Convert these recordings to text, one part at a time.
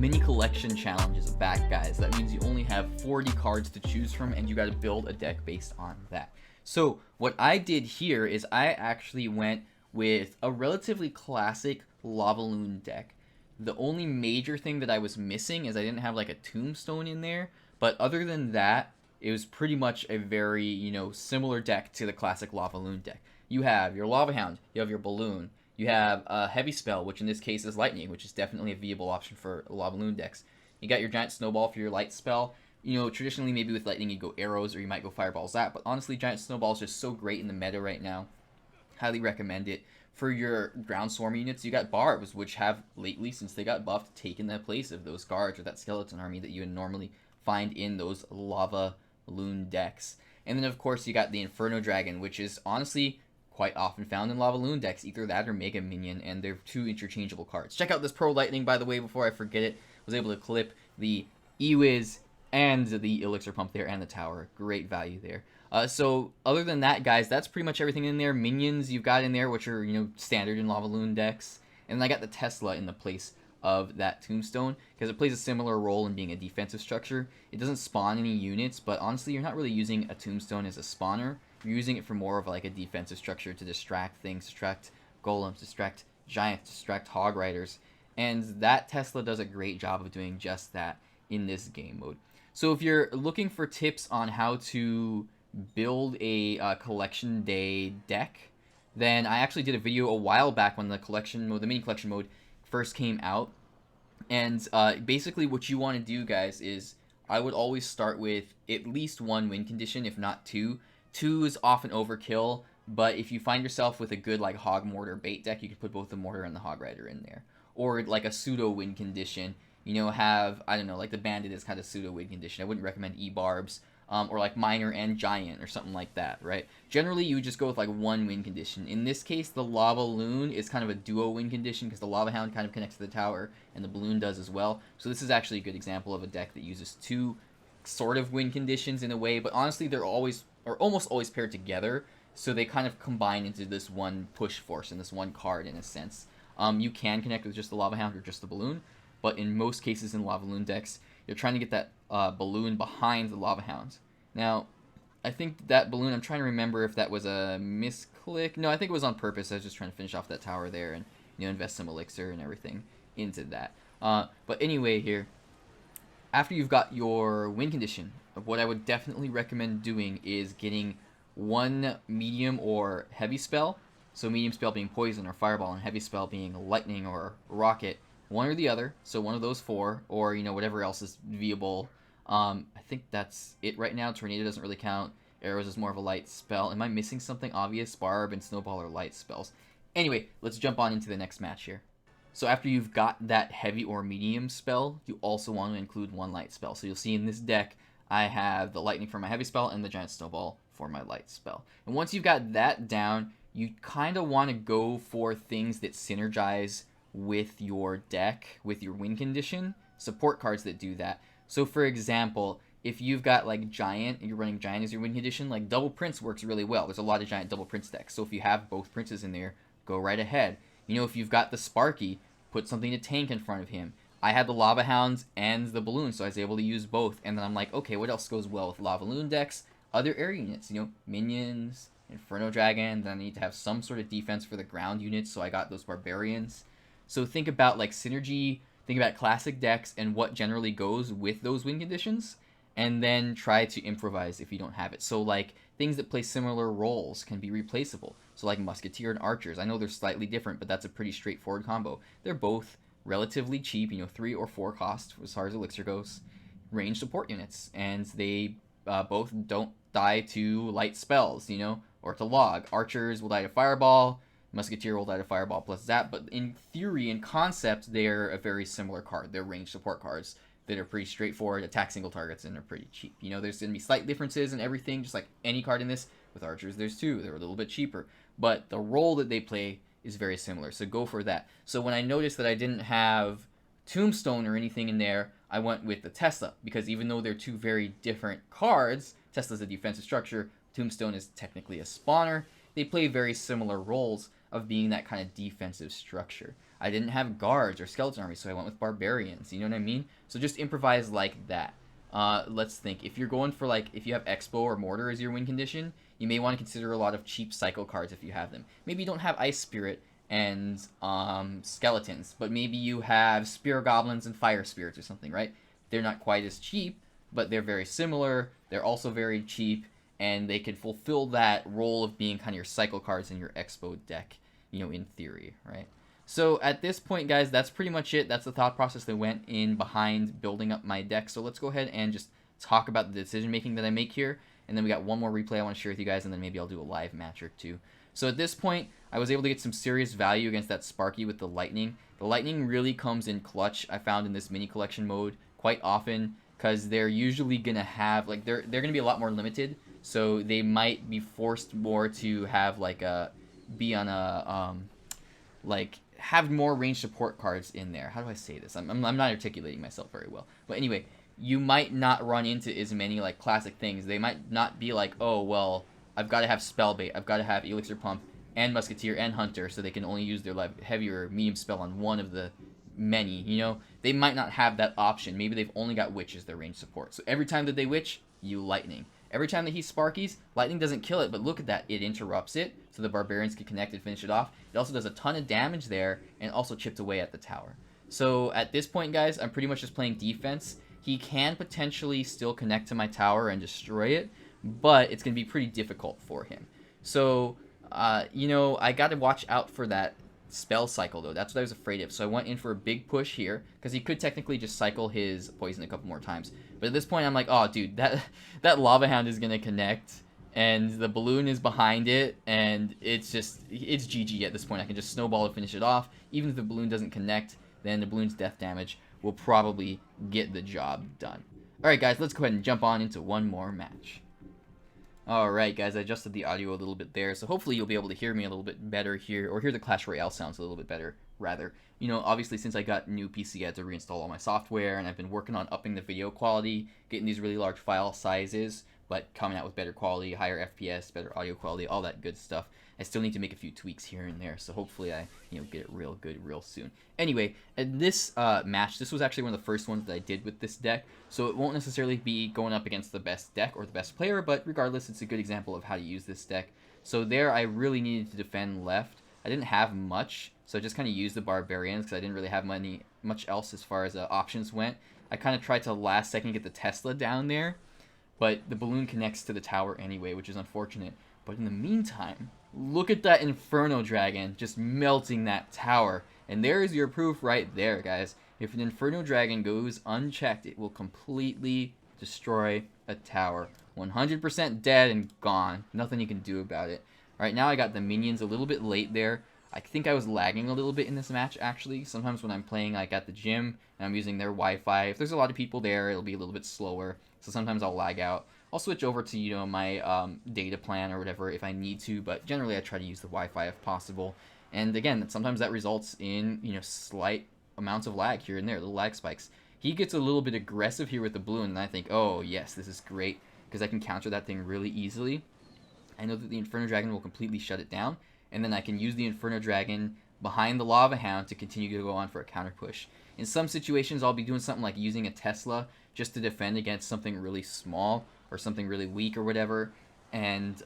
mini collection challenges back, guys. That means you only have 40 cards to choose from, and you got to build a deck based on that. So what I did here is I actually went with a relatively classic LavaLoon deck. The only major thing that I was missing is I didn't have like a tombstone in there, but other than that, it was pretty much a very, similar deck to the classic LavaLoon deck. You have your Lava Hound, you have your Balloon, you have a heavy spell, which in this case is Lightning, which is definitely a viable option for LavaLoon decks. You got your Giant Snowball for your light spell. Traditionally maybe with Lightning you go arrows or you might go fireballs that, but honestly Giant Snowball is just so great in the meta right now. Highly recommend it. For your ground swarm units, you got Barbs, which have lately, since they got buffed, taken the place of those guards or that skeleton army that you would normally find in those LavaLoon decks. And then of course you got the Inferno Dragon, which is honestly quite often found in LavaLoon decks, either that or Mega Minion, and they're two interchangeable cards. Check out this Pro Lightning, by the way, before I forget it. I was able to clip the Ewiz and the Elixir Pump there and the tower. Great value there. So other than that, guys, that's pretty much everything in there. Minions you've got in there, which are, standard in LavaLoon decks. And then I got the Tesla in the place of that Tombstone, because it plays a similar role in being a defensive structure. It doesn't spawn any units, but honestly, you're not really using a Tombstone as a spawner. You're using it for more of like a defensive structure to distract things, distract golems, distract giants, distract hog riders. And that Tesla does a great job of doing just that in this game mode. So if you're looking for tips on how to build a collection day deck, then I actually did a video a while back when the collection mode, the mini collection mode, first came out. And basically what you want to do, guys, is I would always start with at least one win condition, if not two. Two is often overkill, but if you find yourself with a good like hog mortar bait deck, you can put both the mortar and the hog rider in there. Or like a pseudo win condition, have, I don't know, like the bandit is kind of pseudo win condition. I wouldn't recommend E-barbs. Or like minor and giant or something like that, right? Generally, you would just go with like one win condition. In this case, the LavaLoon is kind of a duo win condition because the Lava Hound kind of connects to the tower and the Balloon does as well. So this is actually a good example of a deck that uses two sort of win conditions in a way, but honestly, they're always or almost always paired together, so they kind of combine into this one push force and this one card in a sense. You can connect with just the Lava Hound or just the Balloon, but in most cases in LavaLoon decks, you're trying to get that Balloon behind the Lava Hound. Now, I think that Balloon, I'm trying to remember if that was a misclick. No, I think it was on purpose. I was just trying to finish off that tower there and invest some elixir and everything into that. But anyway here, after you've got your win condition, what I would definitely recommend doing is getting one medium or heavy spell. So medium spell being poison or fireball, and heavy spell being lightning or rocket. One or the other, so one of those four, or whatever else is viable. I think that's it right now. Tornado doesn't really count. Arrows is more of a light spell. Am I missing something obvious? Barb and Snowball are light spells. Anyway, let's jump on into the next match here. So after you've got that heavy or medium spell, you also want to include one light spell. So you'll see in this deck, I have the lightning for my heavy spell and the giant snowball for my light spell. And once you've got that down, you kind of want to go for things that synergize with your deck, with your win condition, support cards that do that. So for example, if you've got like giant and you're running giant as your win condition, like double prince works really well. There's a lot of giant double prince decks. So if you have both princes in there, go right ahead. If you've got the Sparky, put something to tank in front of him. I had the Lava Hounds and the Balloon, so I was able to use both. And then I'm like, okay, what else goes well with LavaLoon decks? Other area units, minions, Inferno Dragon. Then I need to have some sort of defense for the ground units, so I got those Barbarians. So think about like synergy, think about classic decks and what generally goes with those win conditions, and then try to improvise if you don't have it. So like things that play similar roles can be replaceable. So like Musketeer and Archers. I know they're slightly different, but that's a pretty straightforward combo. They're both relatively cheap, 3 or 4 cost as far as elixir goes, range support units, and they both don't die to light spells, or to log. Archers will die to fireball, Musketeer will die to fireball plus that, but in theory, in concept, they're a very similar card. They're range support cards that are pretty straightforward, attack single targets, and they're pretty cheap. There's going to be slight differences in everything, just like any card in this. With Archers, there's 2. They're a little bit cheaper, but the role that they play is very similar, so go for that. So when I noticed that I didn't have Tombstone or anything in there, I went with the Tesla, because even though they're two very different cards, Tesla's a defensive structure, Tombstone is technically a spawner. they play very similar roles of being that kind of defensive structure. I didn't have guards or skeleton armies, so I went with barbarians. You know what I mean? So just improvise like that. Let's think. If you're going for like, if you have Expo or Mortar as your win condition, you may want to consider a lot of cheap cycle cards if you have them. Maybe you don't have Ice Spirit and skeletons, but maybe you have Spear Goblins and Fire Spirits or something, right? They're not quite as cheap, but they're very similar. They're also very cheap, and they could fulfill that role of being kind of your cycle cards in your Expo deck, you know, in theory, right? So at this point, guys, that's pretty much it. That's the thought process that went in behind building up my deck. So let's go ahead and just talk about the decision making that I make here. And then we got one more replay I want to share with you guys, and then maybe I'll do a live match or two. So at this point, I was able to get some serious value against that Sparky with the Lightning. The Lightning really comes in clutch, I found, in this mini collection mode quite often, because they're usually going to have, like, they're going to be a lot more limited. So they might be forced more to have, like, be on a, like, have more range support cards in there. How do I say this? I'm not articulating myself very well. But anyway, you might not run into as many like classic things. They might not be like, oh, well, I've got to have Spellbait, I've got to have Elixir Pump and Musketeer and Hunter, so they can only use their like heavier or medium spell on one of the many, you know? They might not have that option. Maybe they've only got Witch as their range support. So every time that they Witch, you Lightning. Every time that he Sparkies, Lightning doesn't kill it, but look at that. It interrupts it, so the Barbarians can connect and finish it off. It also does a ton of damage there, and also chipped away at the tower. So at this point, guys, I'm pretty much just playing defense. He can potentially still connect to my tower and destroy it, but it's going to be pretty difficult for him. So, you know, I got to watch out for that spell cycle, though. That's what I was afraid of. So I went in for a big push here, because he could technically just cycle his poison a couple more times. But at this point, I'm like, oh, dude, that Lava Hound is going to connect, and the balloon is behind it, and it's GG at this point. I can just snowball and finish it off. Even if the balloon doesn't connect, then the balloon's death damage will probably get the job done. Alright, guys, let's go ahead and jump on into one more match. Alright, guys, I adjusted the audio a little bit there, so hopefully you'll be able to hear me a little bit better here, or hear the Clash Royale sounds a little bit better, rather. You know, obviously, since I got new PC, I had to reinstall all my software, and I've been working on upping the video quality, getting these really large file sizes, but coming out with better quality, higher FPS, better audio quality, all that good stuff. I still need to make a few tweaks here and there, so hopefully I, you know, get it real good real soon. Anyway, in this match, this was actually one of the first ones that I did with this deck, so it won't necessarily be going up against the best deck or the best player, but regardless, it's a good example of how to use this deck. So there, I really needed to defend left. I didn't have much, so I just kind of used the Barbarians, because I didn't really have much else as far as options went. I kind of tried to last second get the Tesla down there, but the balloon connects to the tower anyway, which is unfortunate. But in the meantime, look at that Inferno Dragon just melting that tower. And there is your proof right there, guys. If an Inferno Dragon goes unchecked, it will completely destroy a tower. 100% dead and gone. Nothing you can do about it. Alright, now I got the minions a little bit late there. I think I was lagging a little bit in this match, actually. Sometimes when I'm playing, like, at the gym, and I'm using their Wi-Fi, if there's a lot of people there, it'll be a little bit slower. So sometimes I'll lag out. I'll switch over to, you know, my data plan or whatever if I need to, but generally I try to use the Wi-Fi if possible. And again, sometimes that results in, you know, slight amounts of lag here and there, little lag spikes. He gets a little bit aggressive here with the balloon, and I think, oh, yes, this is great, because I can counter that thing really easily. I know that the Inferno Dragon will completely shut it down, and then I can use the Inferno Dragon behind the Lava Hound to continue to go on for a counter push. In some situations, I'll be doing something like using a Tesla just to defend against something really small or something really weak or whatever, and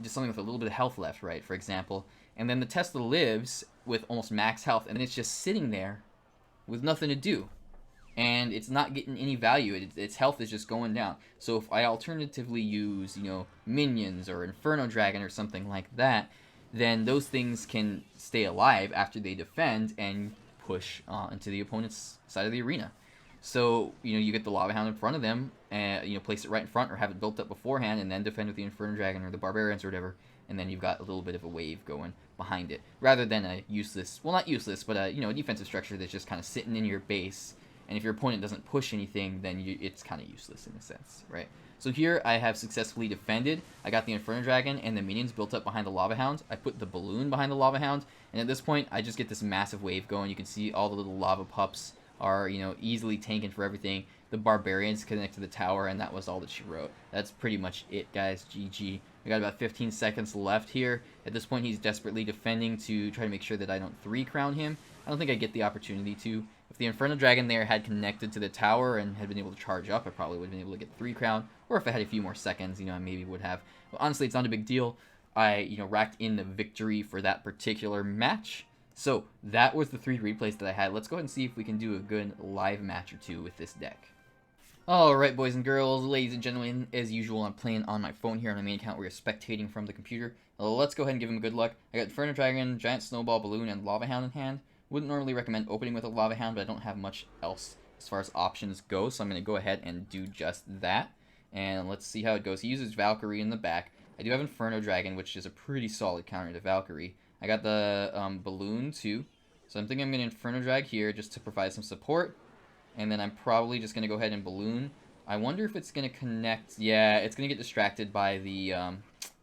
just something with a little bit of health left, right, for example. And then the Tesla lives with almost max health, and it's just sitting there with nothing to do. And it's not getting any value. Its health is just going down. So if I alternatively use, you know, minions or Inferno Dragon or something like that, then those things can stay alive after they defend and push into the opponent's side of the arena. So, you know, you get the Lava Hound in front of them, and, you know, place it right in front or have it built up beforehand, and then defend with the Inferno Dragon or the Barbarians or whatever, and then you've got a little bit of a wave going behind it, rather than a useless, well, not useless, but a, you know, a defensive structure that's just kind of sitting in your base, and if your opponent doesn't push anything, then it's kind of useless in a sense, right? So here I have successfully defended. I got the Inferno Dragon and the minions built up behind the Lava Hound. I put the balloon behind the Lava Hound, and at this point, I just get this massive wave going. You can see all the little lava pups are, you know, easily tanking for everything. The Barbarians connect to the tower, and that was all that she wrote. That's pretty much it, guys. GG. We got about 15 seconds left here. At this point, he's desperately defending to try to make sure that I don't 3-crown him. I don't think I get the opportunity to. If the Inferno Dragon there had connected to the tower and had been able to charge up, I probably would have been able to get 3-crown. Or if I had a few more seconds, I maybe would have. But honestly, it's not a big deal. I, racked in the victory for that particular match. So that was the 3 replays that I had. Let's go ahead and see if we can do a good live match or 2 with this deck. Alright, boys and girls, ladies and gentlemen, as usual, I'm playing on my phone here on my main account where you're spectating from the computer. Let's go ahead and give him a good luck. I got Inferno Dragon, Giant Snowball, Balloon, and Lava Hound in hand. Wouldn't normally recommend opening with a Lava Hound, but I don't have much else as far as options go, so I'm going to go ahead and do just that. And let's see how it goes. He uses Valkyrie in the back. I do have Inferno Dragon, which is a pretty solid counter to Valkyrie. I got the Balloon, too. So I'm thinking I'm going to Inferno Drag here just to provide some support. And then I'm probably just going to go ahead and Balloon. I wonder if it's going to connect. Yeah, it's going to get distracted by the,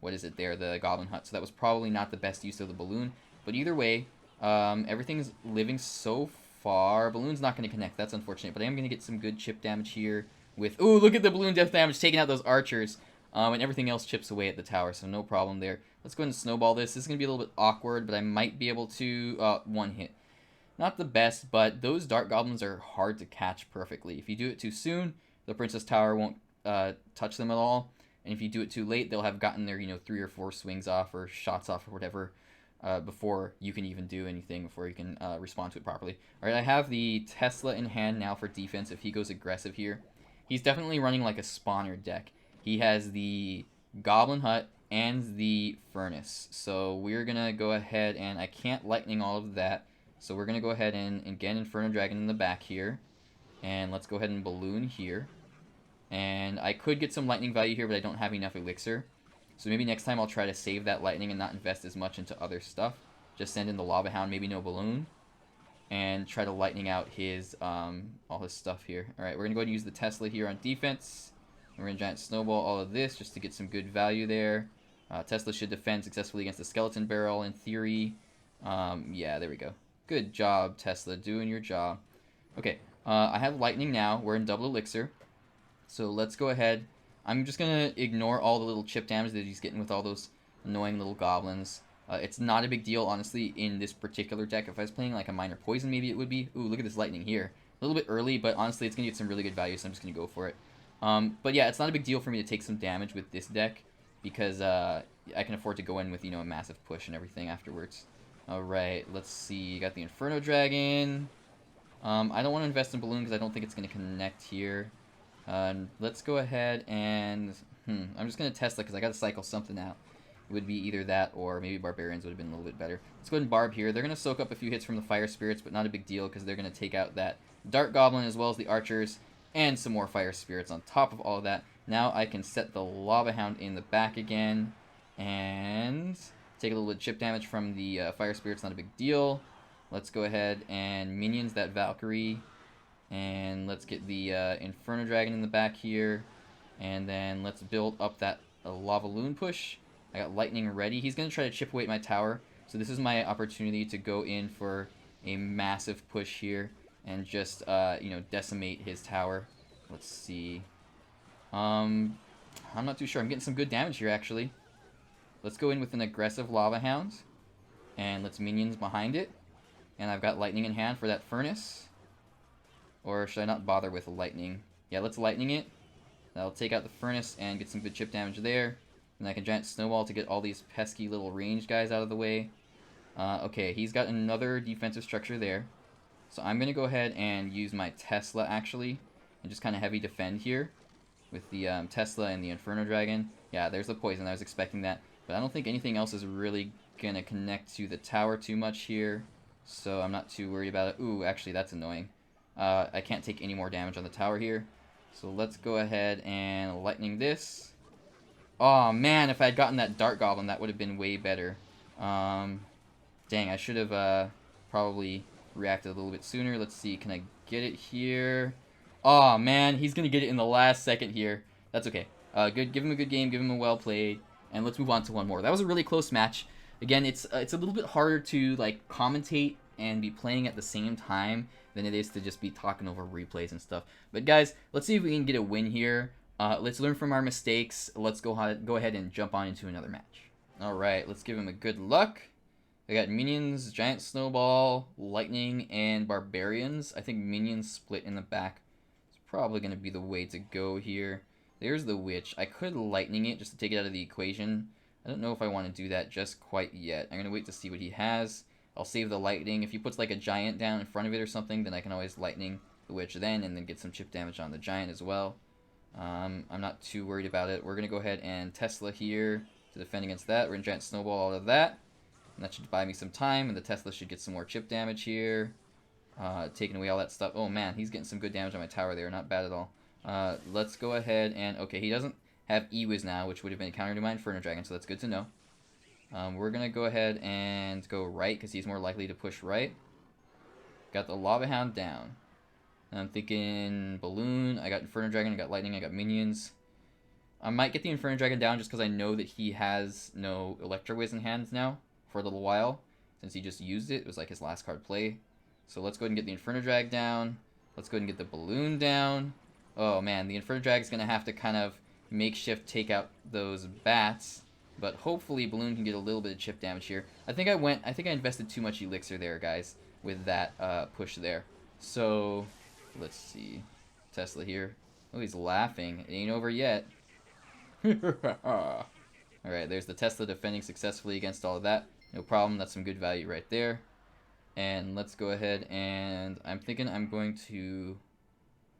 what is it there, the Goblin Hut. So that was probably not the best use of the Balloon. But either way, everything's living so far. Balloon's not going to connect. That's unfortunate. But I am going to get some good chip damage here with... Ooh, look at the Balloon death damage taking out those archers. And everything else chips away at the tower, so no problem there. Let's go ahead and snowball this. This is going to be a little bit awkward, but I might be able to... one hit. Not the best, but those Dart Goblins are hard to catch perfectly. If you do it too soon, the Princess Tower won't touch them at all. And if you do it too late, they'll have gotten their 3 or 4 swings off or shots off or whatever before you can even do anything, before you can respond to it properly. Alright, I have the Tesla in hand now for defense if he goes aggressive here. He's definitely running like a spawner deck. He has the Goblin Hut and the Furnace. So we're going to go ahead and I can't lightning all of that. So we're going to go ahead and again Inferno Dragon in the back here. And let's go ahead and Balloon here. And I could get some lightning value here, but I don't have enough elixir. So maybe next time I'll try to save that lightning and not invest as much into other stuff. Just send in the Lava Hound, maybe no Balloon. And try to lightning out his all his stuff here. Alright, we're going to go ahead and use the Tesla here on defense. We're going to Giant Snowball all of this just to get some good value there. Tesla should defend successfully against the Skeleton Barrel in theory. Yeah, there we go. Good job, Tesla. Doing your job. Okay, I have Lightning now. We're in double elixir. So let's go ahead. I'm just going to ignore all the little chip damage that he's getting with all those annoying little goblins. It's not a big deal, honestly, in this particular deck. If I was playing like a Minor Poison, maybe it would be. Ooh, look at this Lightning here. A little bit early, but honestly, it's going to get some really good value, so I'm just going to go for it. But yeah, it's not a big deal for me to take some damage with this deck because I can afford to go in with, a massive push and everything afterwards. Alright, let's see. You got the Inferno Dragon. I don't want to invest in Balloon because I don't think it's going to connect here. Let's go ahead and... I'm just going to Tesla because I got to cycle something out. It would be either that or maybe Barbarians would have been a little bit better. Let's go ahead and Barb here. They're going to soak up a few hits from the Fire Spirits, but not a big deal because they're going to take out that Dart Goblin as well as the Archers and some more Fire Spirits on top of all of that. Now I can set the Lava Hound in the back again and take a little bit of chip damage from the Fire Spirits, not a big deal. Let's go ahead and minions that Valkyrie. And let's get the Inferno Dragon in the back here. And then let's build up that LavaLoon push. I got Lightning ready. He's going to try to chip away at my tower. So this is my opportunity to go in for a massive push here. And just, decimate his tower. Let's see. I'm not too sure. I'm getting some good damage here, actually. Let's go in with an aggressive Lava Hound. And let's minions behind it. And I've got Lightning in hand for that Furnace. Or should I not bother with Lightning? Yeah, let's Lightning it. That'll take out the Furnace and get some good chip damage there. And I can Giant Snowball to get all these pesky little ranged guys out of the way. Okay, he's got another defensive structure there. So I'm going to go ahead and use my Tesla, actually. And just kind of heavy defend here. With the Tesla and the Inferno Dragon. Yeah, there's the poison. I was expecting that. But I don't think anything else is really going to connect to the tower too much here. So I'm not too worried about it. Ooh, actually, that's annoying. I can't take any more damage on the tower here. So let's go ahead and Lightning this. Oh, man, if I had gotten that Dart Goblin, that would have been way better. Dang, I should have probably reacted a little bit sooner. Let's see, can I get it here? Oh, man, he's going to get it in the last second here. That's okay. Good. Give him a good game. Give him a well played. And let's move on to one more. That was a really close match. Again, it's a little bit harder to like commentate and be playing at the same time than it is to just be talking over replays and stuff. But guys, let's see if we can get a win here. Let's learn from our mistakes. Let's go ahead and jump on into another match. Alright, let's give him a good luck. I got minions, giant snowball, lightning, and barbarians. I think minions split in the back. It's probably going to be the way to go here. There's the witch. I could lightning it just to take it out of the equation. I don't know if I want to do that just quite yet. I'm going to wait to see what he has. I'll save the lightning. If he puts like a giant down in front of it or something, then I can always lightning the witch then and then get some chip damage on the giant as well. I'm not too worried about it. We're going to go ahead and Tesla here to defend against that. We're going to giant snowball all of that. And that should buy me some time, and the Tesla should get some more chip damage here. Taking away all that stuff. Oh man, he's getting some good damage on my tower there. Not bad at all. Let's go ahead and... Okay, he doesn't have E-Wiz now, which would have been a counter to my Inferno Dragon, so that's good to know. We're going to go ahead and go right, because he's more likely to push right. Got the Lava Hound down. And I'm thinking Balloon. I got Inferno Dragon, I got Lightning, I got Minions. I might get the Inferno Dragon down just because I know that he has no Electro Wiz in hands now for a little while. Since he just used it. It was like his last card play. So let's go ahead and get the Inferno Drag down. Let's go ahead and get the Balloon down. Oh man, the Inferno Drag is going to have to kind of makeshift take out those bats. But hopefully Balloon can get a little bit of chip damage here. I think I invested too much elixir there, guys, with that push there. So let's see. Tesla here. Oh, he's laughing. It ain't over yet. Alright, there's the Tesla defending successfully against all of that. No problem. That's some good value right there. And let's go ahead and... I'm thinking I'm going to...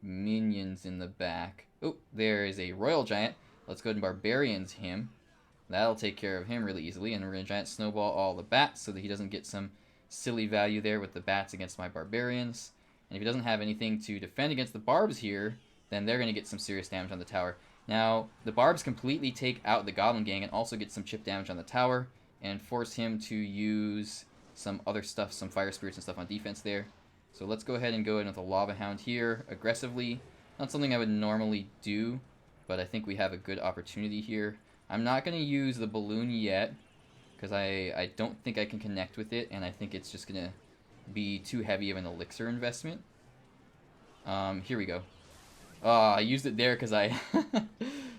Minions in the back. Oh, there is a Royal Giant. Let's go ahead and Barbarians him. That'll take care of him really easily. And we're going to Giant Snowball all the bats so that he doesn't get some silly value there with the bats against my Barbarians. And if he doesn't have anything to defend against the Barbs here, then they're going to get some serious damage on the tower. Now, the Barbs completely take out the Goblin Gang and also get some chip damage on the tower and force him to use some other stuff, some Fire Spirits and stuff on defense there. So let's go ahead and go in with a Lava Hound here aggressively. Not something I would normally do, but I think we have a good opportunity here. I'm not going to use the Balloon yet because I don't think I can connect with it, and I think it's just going to be too heavy of an elixir investment. Here we go. I used it there because I...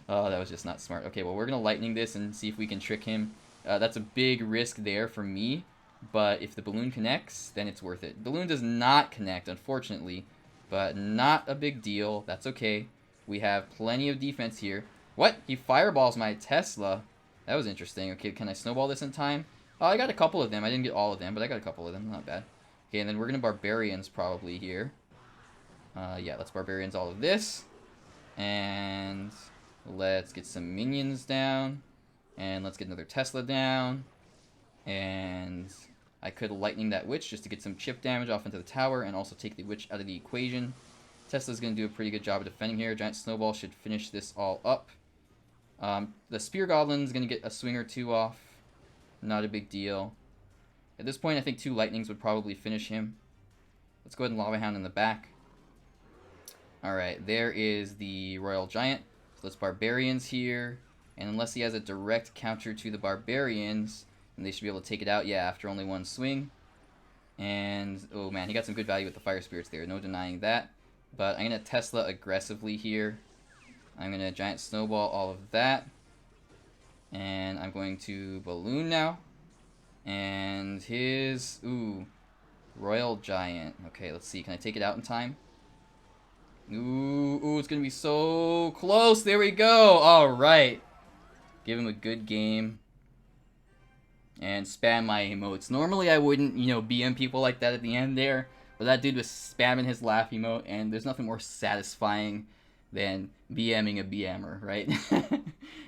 Oh, that was just not smart. Okay, well, we're going to lightning this and see if we can trick him. That's a big risk there for me, but if the Balloon connects, then it's worth it. Balloon does not connect, unfortunately, but not a big deal. That's okay. We have plenty of defense here. What? He fireballs my Tesla. That was interesting. Okay, can I snowball this in time? Oh, I got a couple of them. I didn't get all of them, but I got a couple of them. Not bad. Okay, and then we're going to Barbarians probably here. Yeah, let's Barbarians all of this. And let's get some Minions down. And let's get another Tesla down. And I could lightning that Witch just to get some chip damage off into the tower and also take the Witch out of the equation. Tesla's going to do a pretty good job of defending here. Giant Snowball should finish this all up. The Spear Goblin's going to get a swing or two off. Not a big deal. At this point, I think 2 Lightnings would probably finish him. Let's go ahead and Lava Hound in the back. Alright, there is the Royal Giant. So let's Barbarians here. And unless he has a direct counter to the Barbarians, then they should be able to take it out, yeah, after only 1 swing. And, oh man, he got some good value with the Fire Spirits there, no denying that. But I'm going to Tesla aggressively here. I'm going to Giant Snowball all of that. And I'm going to Balloon now. And his, Royal Giant. Okay, let's see, can I take it out in time? Ooh, it's going to be so close. There we go. All right. Give him a good game. And spam my emotes. Normally I wouldn't, BM people like that at the end there. But that dude was spamming his laugh emote. And there's nothing more satisfying than BMing a BMer, right?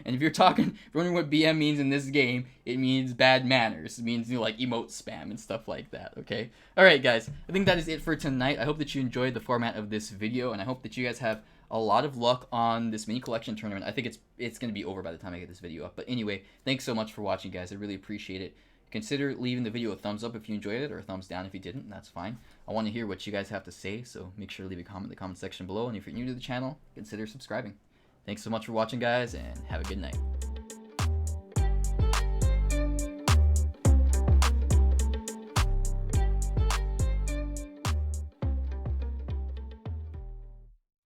And if you're wondering what BM means in this game, it means bad manners. It means, like emote spam and stuff like that, okay? Alright, guys. I think that is it for tonight. I hope that you enjoyed the format of this video. And I hope that you guys have a lot of luck on this mini collection tournament. I think it's going to be over by the time I get this video up. But anyway, thanks so much for watching, guys. I really appreciate it. Consider leaving the video a thumbs up if you enjoyed it, or a thumbs down if you didn't. That's fine. I want to hear what you guys have to say, so make sure to leave a comment in the comment section below. And if you're new to the channel, consider subscribing. Thanks so much for watching, guys, and have a good night.